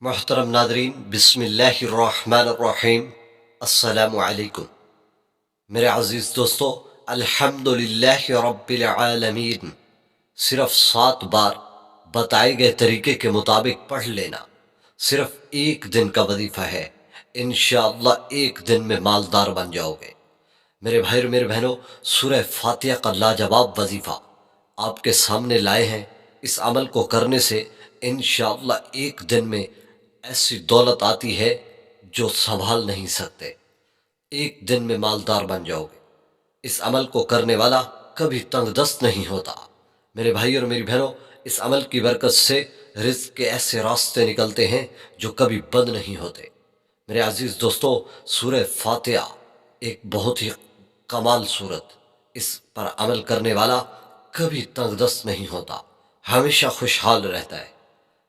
محترم ناظرین، بسم اللہ الرحمن الرحیم، السلام علیکم۔ میرے عزیز دوستو، الحمدللہ رب العالمین صرف 7 بار بتائے گئے طریقے کے مطابق پڑھ لینا صرف ایک دن کا وظیفہ ہے۔ انشاءاللہ ایک دن میں مالدار بن جاؤ گے۔ میرے بھائی اور میرے بہنوں، سورہ فاتحہ کا لاجواب وظیفہ آپ کے سامنے لائے ہیں۔ اس عمل کو کرنے سے انشاءاللہ ایک دن میں ایسی دولت آتی ہے جو سنبھال نہیں سکتے۔ ایک دن میں مالدار بن جاؤ گے۔ اس عمل کو کرنے والا کبھی تنگ دست نہیں ہوتا۔ میرے بھائی اور میری بہنوں، اس عمل کی برکت سے رزق کے ایسے راستے نکلتے ہیں جو کبھی بند نہیں ہوتے۔ میرے عزیز دوستو، سورہ فاتحہ ایک بہت ہی کمال صورت، اس پر عمل کرنے والا کبھی تنگ دست نہیں ہوتا، ہمیشہ خوشحال رہتا ہے۔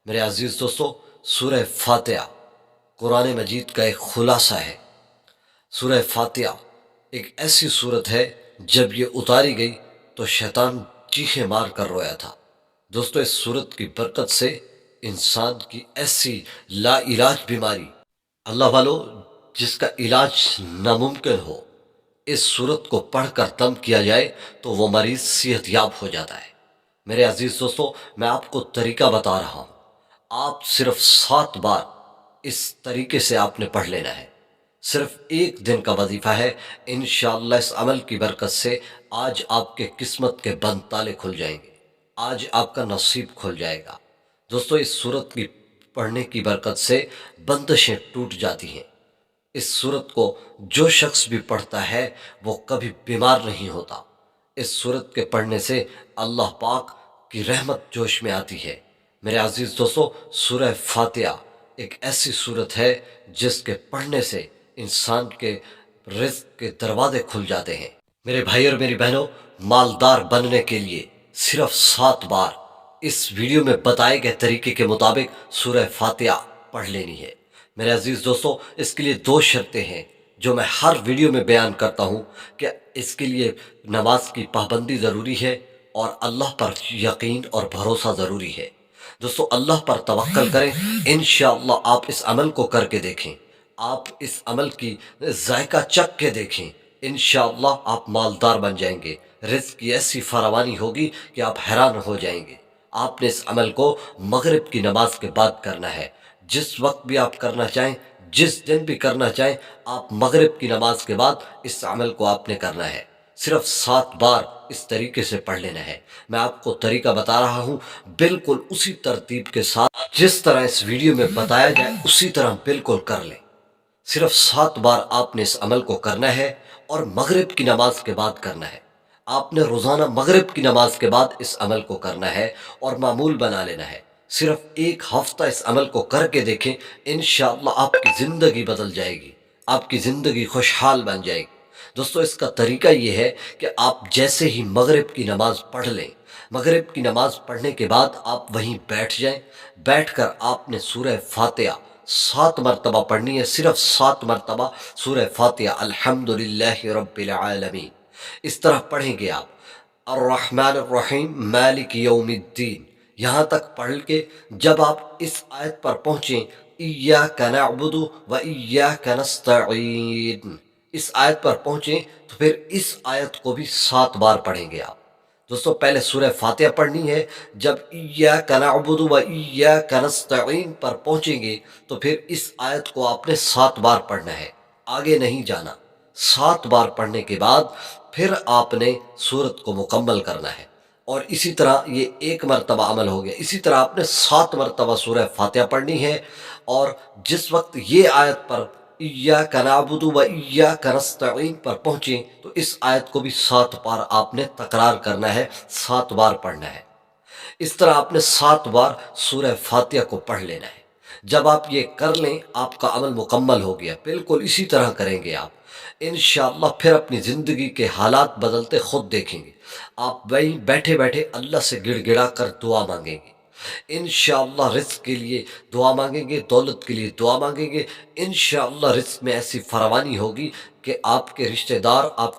میرے عزیز دوستو، سورہ فاتحہ قرآن مجید کا ایک خلاصہ ہے۔ سورہ فاتحہ ایک ایسی صورت ہے، جب یہ اتاری گئی تو شیطان چیخیں مار کر رویا تھا۔ دوستو، اس صورت کی برکت سے انسان کی ایسی لا علاج بیماری، اللہ والو، جس کا علاج ناممکن ہو، اس صورت کو پڑھ کر دم کیا جائے تو وہ مریض صحت یاب ہو جاتا ہے۔ میرے عزیز دوستو، میں آپ کو طریقہ بتا رہا ہوں۔ آپ صرف 7 بار اس طریقے سے آپ نے پڑھ لینا ہے۔ صرف ایک دن کا وظیفہ ہے۔ انشاءاللہ اس عمل کی برکت سے آج آپ کے قسمت کے بند تالے کھل جائیں گے، آج آپ کا نصیب کھل جائے گا۔ دوستو، اس صورت کی پڑھنے کی برکت سے بندشیں ٹوٹ جاتی ہیں۔ اس صورت کو جو شخص بھی پڑھتا ہے وہ کبھی بیمار نہیں ہوتا۔ اس صورت کے پڑھنے سے اللہ پاک کی رحمت جوش میں آتی ہے۔ میرے عزیز دوستو، سورہ فاتحہ ایک ایسی صورت ہے جس کے پڑھنے سے انسان کے رزق کے دروازے کھل جاتے ہیں۔ میرے بھائی اور میری بہنوں، مالدار بننے کے لیے صرف 7 بار اس ویڈیو میں بتائے گئے طریقے کے مطابق سورہ فاتحہ پڑھ لینی ہے۔ میرے عزیز دوستو، اس کے لیے 2 شرطیں ہیں جو میں ہر ویڈیو میں بیان کرتا ہوں کہ اس کے لیے نماز کی پابندی ضروری ہے اور اللہ پر یقین اور بھروسہ ضروری ہے۔ دوستو، اللہ پر توکل کریں، انشاءاللہ آپ اس عمل کو کر کے دیکھیں، آپ اس عمل کی ذائقہ چکھ کے دیکھیں، انشاءاللہ آپ مالدار بن جائیں گے۔ رزق کی ایسی فراوانی ہوگی کہ آپ حیران ہو جائیں گے۔ آپ نے اس عمل کو مغرب کی نماز کے بعد کرنا ہے۔ جس وقت بھی آپ کرنا چاہیں، جس دن بھی کرنا چاہیں، آپ مغرب کی نماز کے بعد اس عمل کو آپ نے کرنا ہے۔ صرف 7 بار اس طریقے سے پڑھ لینا ہے۔ میں آپ کو طریقہ بتا رہا ہوں، بالکل اسی ترتیب کے ساتھ جس طرح اس ویڈیو میں بتایا جائے اسی طرح بالکل کر لیں۔ صرف 7 بار آپ نے اس عمل کو کرنا ہے اور مغرب کی نماز کے بعد کرنا ہے۔ آپ نے روزانہ مغرب کی نماز کے بعد اس عمل کو کرنا ہے اور معمول بنا لینا ہے۔ صرف 1 ہفتہ اس عمل کو کر کے دیکھیں، انشاءاللہ آپ کی زندگی بدل جائے گی، آپ کی زندگی خوشحال بن جائے گی۔ دوستو، اس کا طریقہ یہ ہے کہ آپ جیسے ہی مغرب کی نماز پڑھ لیں، مغرب کی نماز پڑھنے کے بعد آپ وہیں بیٹھ جائیں۔ بیٹھ کر آپ نے سورہ فاتحہ 7 مرتبہ پڑھنی ہے، صرف 7 مرتبہ سورہ فاتحہ الحمدللہ رب العالمین۔ اس طرح پڑھیں گے آپ، الرحمن الرحیم مالک یوم الدین، یہاں تک پڑھ کے جب آپ اس آیت پر پہنچیں، ایاک نعبد و ایاک نستعین، اس آیت پر پہنچیں تو پھر اس آیت کو بھی 7 بار پڑھیں گے آپ۔ دوستو، پہلے سورہ فاتحہ پڑھنی ہے، جب ایاک نعبد و ایاک نستعین پر پہنچیں گے تو پھر اس آیت کو آپ نے 7 بار پڑھنا ہے، آگے نہیں جانا۔ 7 بار پڑھنے کے بعد پھر آپ نے سورت کو مکمل کرنا ہے، اور اسی طرح یہ 1 مرتبہ عمل ہو گیا۔ اسی طرح آپ نے 7 مرتبہ سورہ فاتحہ پڑھنی ہے، اور جس وقت یہ آیت پر ایاک نعبد و ایاک نستعین پر پہنچیں تو اس آیت کو بھی 7 بار آپ نے تکرار کرنا ہے، 7 بار پڑھنا ہے۔ اس طرح آپ نے 7 بار سورہ فاتحہ کو پڑھ لینا ہے۔ جب آپ یہ کر لیں، آپ کا عمل مکمل ہو گیا۔ بالکل اسی طرح کریں گے آپ، انشاءاللہ پھر اپنی زندگی کے حالات بدلتے خود دیکھیں گے۔ آپ وہیں بیٹھے بیٹھے اللہ سے گڑ گڑا کر دعا مانگیں گے، انشاءاللہ رزق کے لیے دعا مانگیں گے، دولت کے لیے دعا مانگیں گے، انشاءاللہ رزق میں ایسی فراوانی ہوگی کہ آپ کے رشتہ دار آپ